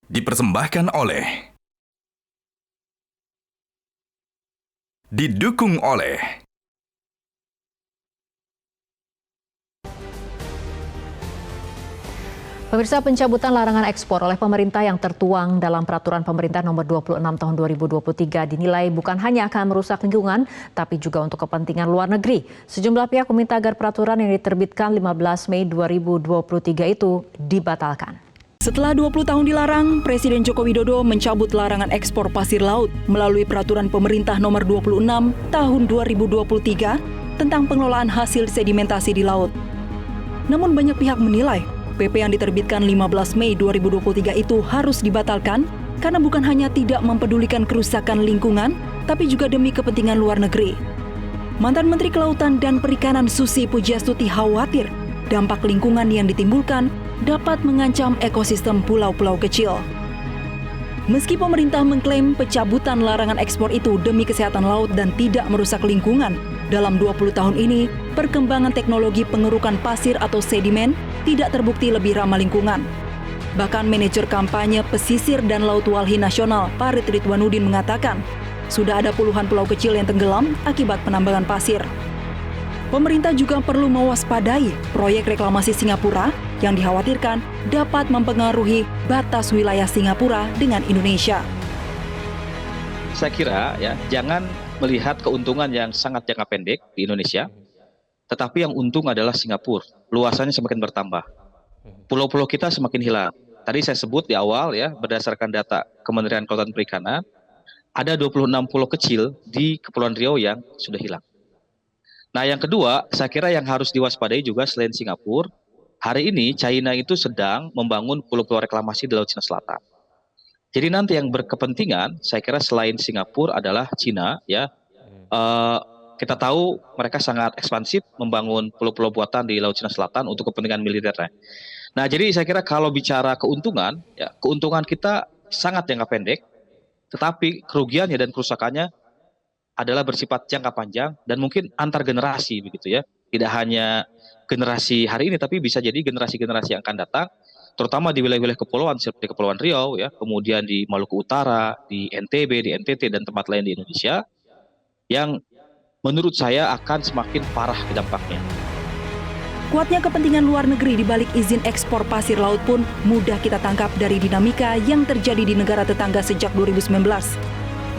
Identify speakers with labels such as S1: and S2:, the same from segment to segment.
S1: Dipersembahkan oleh, didukung oleh
S2: Pemirsa, pencabutan larangan ekspor oleh pemerintah yang tertuang dalam Peraturan Pemerintah Nomor 26 Tahun 2023 dinilai bukan hanya akan merusak lingkungan, tapi juga untuk kepentingan luar negeri. Sejumlah pihak meminta agar peraturan yang diterbitkan 15 Mei 2023 itu dibatalkan.
S3: Setelah 20 tahun dilarang, Presiden Joko Widodo mencabut larangan ekspor pasir laut melalui Peraturan Pemerintah Nomor 26 Tahun 2023 tentang pengelolaan hasil sedimentasi di laut. Namun banyak pihak menilai PP yang diterbitkan 15 Mei 2023 itu harus dibatalkan karena bukan hanya tidak mempedulikan kerusakan lingkungan, tapi juga demi kepentingan luar negeri. Mantan Menteri Kelautan dan Perikanan Susi Pujiastuti khawatir dampak lingkungan yang ditimbulkan dapat mengancam ekosistem pulau-pulau kecil. Meski pemerintah mengklaim pencabutan larangan ekspor itu demi kesehatan laut dan tidak merusak lingkungan, dalam 20 tahun ini, perkembangan teknologi pengerukan pasir atau sedimen tidak terbukti lebih ramah lingkungan. Bahkan manajer kampanye pesisir dan laut Walhi Nasional, Farid Ridwanudin mengatakan, sudah ada puluhan pulau kecil yang tenggelam akibat penambangan pasir. Pemerintah juga perlu mewaspadai proyek reklamasi Singapura yang dikhawatirkan dapat mempengaruhi batas wilayah Singapura dengan Indonesia.
S4: Saya kira jangan melihat keuntungan yang sangat jangka pendek di Indonesia, tetapi yang untung adalah Singapura. Luasannya semakin bertambah. Pulau-pulau kita semakin hilang. Tadi saya sebut di awal berdasarkan data Kementerian Kelautan Perikanan, ada 26 pulau kecil di Kepulauan Riau yang sudah hilang. Nah, yang kedua, saya kira yang harus diwaspadai juga selain Singapura, hari ini China itu sedang membangun pulau-pulau reklamasi di Laut Cina Selatan. Jadi nanti yang berkepentingan, saya kira selain Singapura adalah China, kita tahu mereka sangat ekspansif membangun pulau-pulau buatan di Laut Cina Selatan untuk kepentingan militernya. Nah, jadi saya kira kalau bicara keuntungan, keuntungan kita sangat jangka pendek, tetapi kerugiannya dan kerusakannya adalah bersifat jangka panjang dan mungkin antar generasi begitu ya. Tidak hanya generasi hari ini, tapi bisa jadi generasi-generasi yang akan datang, terutama di wilayah-wilayah kepulauan seperti Kepulauan Riau, kemudian di Maluku Utara, di NTB, di NTT, dan tempat lain di Indonesia, yang menurut saya akan semakin parah dampaknya.
S3: Kuatnya kepentingan luar negeri di balik izin ekspor pasir laut pun mudah kita tangkap dari dinamika yang terjadi di negara tetangga sejak 2019.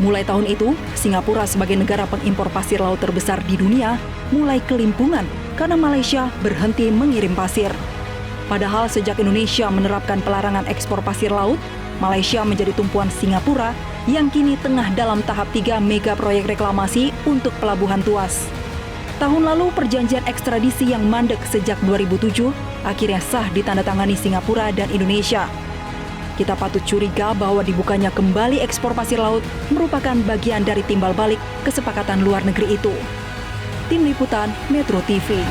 S3: Mulai tahun itu, Singapura sebagai negara pengimpor pasir laut terbesar di dunia mulai kelimpungan karena Malaysia berhenti mengirim pasir. Padahal sejak Indonesia menerapkan pelarangan ekspor pasir laut, Malaysia menjadi tumpuan Singapura yang kini tengah dalam tahap 3 mega proyek reklamasi untuk Pelabuhan Tuas. Tahun lalu perjanjian ekstradisi yang mandek sejak 2007 akhirnya sah ditandatangani Singapura dan Indonesia. Kita patut curiga bahwa dibukanya kembali ekspor pasir laut merupakan bagian dari timbal balik kesepakatan luar negeri itu. Tim Liputan Metro TV.